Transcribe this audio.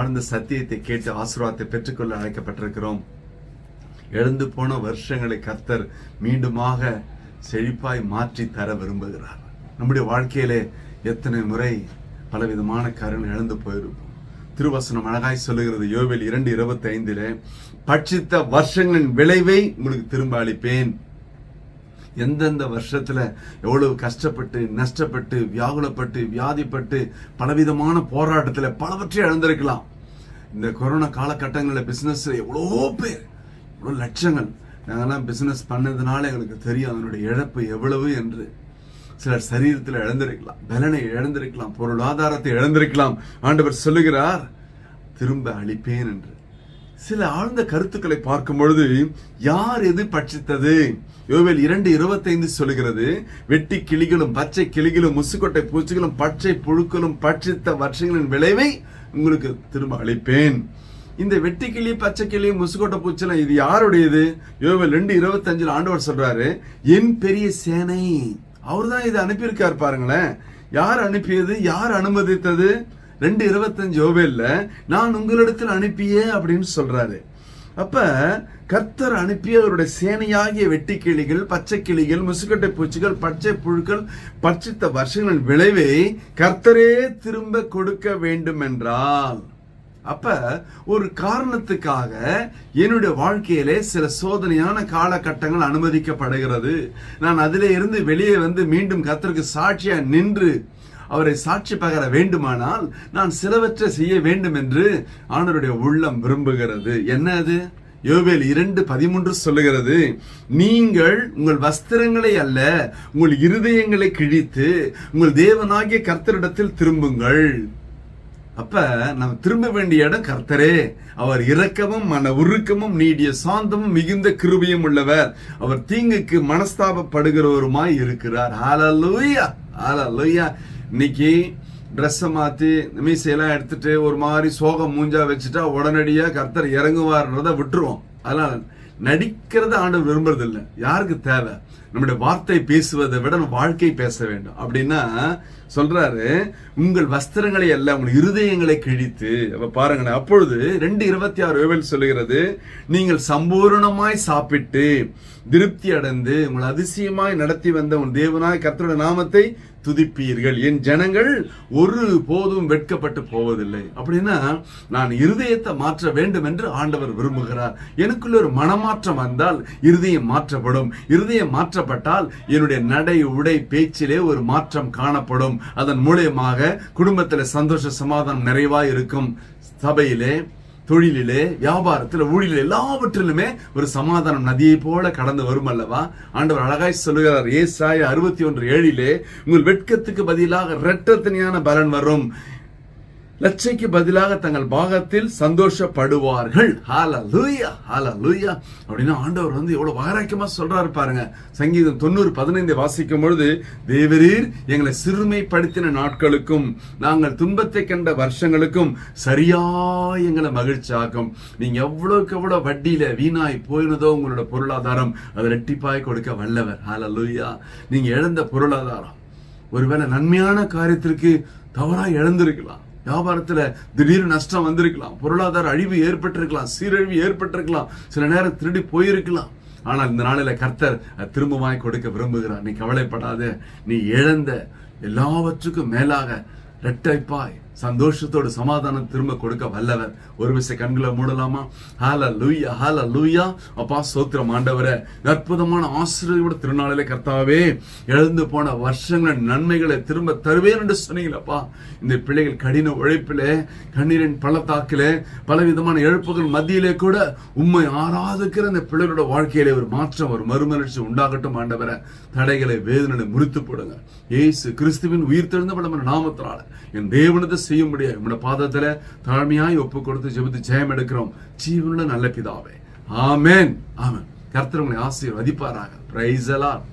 ஆழ்ந்த சத்தியத்தை கேட்டு ஆசீர்வாதத்தை பெற்றுக்கொள்ள அழைக்கப்பட்டிருக்கிறோம். எழுந்து போன வருஷங்களை கர்த்தர் மீண்டுமாக செழிப்பாய் மாற்றி தர விரும்புகிறார். நம்முடைய வாழ்க்கையிலே எத்தனை முறை பலவிதமான காரியங்கள் இழந்து போயிருப்போம். திருவசனம் அழகாய் சொல்லுகிறது, யோவேல் 2:25, பட்சித்த வருஷங்களின் விளைவை உங்களுக்கு திரும்ப அளிப்பேன். எந்தெந்த வருஷத்துல எவ்வளவு கஷ்டப்பட்டு நஷ்டப்பட்டு வியாகுலப்பட்டு வியாதிப்பட்டு பலவிதமான போராட்டத்துல பலவற்றை இழந்திருக்கலாம். இந்த கொரோனா காலகட்டங்களில் பிசினஸ்ல எவ்வளோ பேர், எவ்வளவு லட்சங்கள், நாங்கெல்லாம் பிசினஸ் பண்ணதுனால எங்களுக்கு தெரியும் அதனுடைய இழப்பு எவ்வளவு என்று. சிலர் சரீரத்தில் இழந்திருக்கலாம், பலனை இழந்திருக்கலாம், பொருளாதாரத்தை இழந்திருக்கலாம். ஆண்டவர் சொல்லுகிறார், திரும்ப அளிப்பேன் என்று. சில ஆழ்ந்த கருத்துக்களை பார்க்கும் பொழுது யார் எது பட்சித்தது? யோவேல் 2:25 சொல்லுகிறது, வெட்டி கிளிகளும் பச்சை கிளிகளும் முசுக்கொட்டை பூச்சிகளும் பச்சை புழுக்களும் பட்சித்த வருஷங்களின் விளைவை உங்களுக்கு திரும்ப அளிப்பேன். இந்த வெட்டி கிளி பச்சை கிளி முசுக்கொட்டை பூச்செல்லாம் இது யாருடையது? யோவேல் 2:25 ஆண்டவர் சொல்றாரு, என் பெரிய சேனை. அவர் தான் இதை அனுப்பியிருக்கார். பாருங்களேன், யார் அனுப்பியது, யார் அனுமதித்தது? 2:25 யோவேல்ல நான் உங்களிடத்தில் அனுப்பிய அப்படின்னு சொல்றாரு. அப்ப கர்த்தர் அனுப்பிய அவருடைய சேனையாகிய வெட்டி கிளிகள் பச்சை கிளிகள் முசுக்கட்டை பூச்சிகள் பச்சை புழுக்கள் பட்சித்த வருஷங்களின் விளைவை கர்த்தரே திரும்ப கொடுக்க வேண்டும் என்றால், அப்ப ஒரு காரணத்துக்காக என்னுடைய வாழ்க்கையிலே சில சோதனையான காலகட்டங்கள் அனுமதிக்கப்படுகிறது. நான் அதிலே இருந்து வெளியே வந்து மீண்டும் கர்த்தருக்கு சாட்சியா நின்று அவரை சாட்சி பகர வேண்டுமானால் நான் சிலவற்றை செய்ய வேண்டும் என்று ஆண்டவருடைய உள்ளம் விரும்புகிறது. என்ன அது? யோவேல் 2:13 சொல்லுகிறது, நீங்கள் உங்கள் வஸ்திரங்களை அல்ல உங்கள் இருதயங்களை கிழித்து உங்கள் தேவனாகிய கர்த்தரிடத்தில் திரும்புங்கள். அப்ப நம்ம திரும்ப வேண்டிய இடம் கர்த்தரே. அவர் இரக்கமும் மன உருக்கமும் நீடிய சாந்தமும் மிகுந்த கிருபையும் உள்ளவர். அவர் தீங்குக்கு மனஸ்தாபப்படுகிறவருமாய் இருக்கிறார். ஹல்லேலூயா, ஹல்லேலூயா. இன்னைக்கு ட்ரெஸ்ஸை மாற்றி மீசையெல்லாம் எடுத்துட்டு ஒரு மாதிரி சோகம் மூஞ்சா வச்சுட்டா உடனடியாக கர்த்தர் இறங்குவார்ன்றதை விட்டுருவோம். அதனால நடிக்கிறத ஆண்டவர் விரும்புறதில்லை. யாருக்கு தேவை? நம்முடைய வார்த்தை பேசுவதை விட நம்ம வாழ்க்கை பேச வேண்டும். அப்படின்னா சொல்றாரு, உங்கள் வஸ்திரங்களை அல்ல உங்கள் இருதயங்களை கிழித்து. அப்ப பாருங்களேன், அப்பொழுது 2:26 யோவேல் சொல்லுகிறது, நீங்கள் சம்பூர்ணமாய் சாப்பிட்டு திருப்தி அடைந்து உங்கள் அதிசயமாய் நடத்தி வந்த உன் தேவனாய் கர்த்தருடைய நாமத்தை துதிப்பீர்கள். என் ஜனங்கள் ஒரு போதும் வெட்கப்பட்டு போவதில்லை. அப்படின்னா நான் இருதயத்தை மாற்ற வேண்டும் என்று ஆண்டவர் விரும்புகிறார். எனக்குள்ள ஒரு மனமாற்றம் வந்தால் இருதயம் மாற்றப்படும். இருதயம் மாற்றப்பட்டால் என்னுடைய நடை உடை பேச்சிலே ஒரு மாற்றம் காணப்படும். அதன் மூலமாக குடும்பத்தில் சந்தோஷ சமாதானம் நிறைவாய் இருக்கும். சபையிலே, தொழிலிலே, வியாபாரத்தில், ஊழிலே, எல்லாவற்றிலுமே ஒரு சமாதானம் நதியை போல கடந்து வரும் அல்லவா? ஆண்டவர் அழகாய் சொல்லுகிறார் ஏசாயா 61:7, உங்கள் வெட்கத்துக்கு பதிலாக இரட்டத்தனையான பலன் வரும், லட்சைக்கு பதிலாக தங்கள் பாகத்தில் சந்தோஷப்படுவார்கள். ஹல்லேலூயா, ஹல்லேலூயா. அப்படின்னா ஆண்டவர் வந்து எவ்வளவு வைராக்கியமா சொல்றாரு பாருங்க. சங்கீதம் 90:15 வாசிக்கும் பொழுது, தேவரீர் எங்களை சிறுமைப்படுத்தின நாட்களுக்கும் நாங்கள் துன்பத்தை கண்ட வருஷங்களுக்கும் சரியா எங்களை மகிழ்ச்சியாக்கும். நீங்க எவ்வளவுக்கு எவ்வளவு வட்டியில வீணாய் போயினதோ உங்களோட பொருளாதாரம் அதை ரெட்டிப்பாய் கொடுக்க வல்லவர். ஹல்லேலூயா. நீங்க இழந்த பொருளாதாரம் ஒருவேளை நன்மையான காரியத்திற்கு தவறாய் இழந்திருக்கலாம். வியாபாரத்துல திடீர்னு நஷ்டம் வந்திருக்கலாம், பொருளாதார அழிவு ஏற்பட்டிருக்கலாம், சீரழிவு ஏற்பட்டிருக்கலாம், சில நேரம் திருடி போயிருக்கலாம். ஆனால் இந்த நாளில கர்த்தர் திரும்பமாய் கொடுக்க விரும்புகிறார். நீ கவலைப்படாத. நீ இழந்த எல்லாவற்றுக்கும் மேலாக இரட்டைப்பாய் சந்தோஷத்தோடு சமாதானம் திரும்ப கொடுக்க வல்லவர். ஒரு விஷயம் கண்களை மூடலாமா? ஹல்லேலூயா, ஹல்லேலூயா. அப்பா ஸ்தோத்திரம் ஆண்டவரே. அற்புதமான ஆசீர்வாதத்தோட திருநாளிலே கர்த்தாவே, இழந்து போன வருஷங்களின் நன்மைகளை திரும்ப தருவேன் என்று சொன்னீங்களப்பா. இந்த பிள்ளைகள் கடின உழைப்பிலே, கண்ணீரின் பள்ளத்தாக்கிலே, பலவிதமான இழப்புகள் மத்தியிலே கூட உம்மை ஆராதிக்கிற இந்த பிள்ளைகளோட வாழ்க்கையிலே ஒரு மாற்றம், ஒரு மறுமலர்ச்சி உண்டாகட்டும் ஆண்டவரே. தடைகளை வேதனை முறித்து போடுங்க. இயேசு கிறிஸ்துவின் உயிர் தெழுந்த பலமான நாமத்தினால என் தேவனத்தை செய்ய முடியாது. உங்களோட பாதத்துல தாழ்மையாய் ஒப்பு கொடுத்து ஜெபித்து ஜெயம் எடுக்கிறோம். ஜீவனுள்ள நல்ல பிதாவே, ஆமென், ஆமென். கர்த்தர் உங்களை ஆசீர்வதிப்பாராக. Praise the Lord.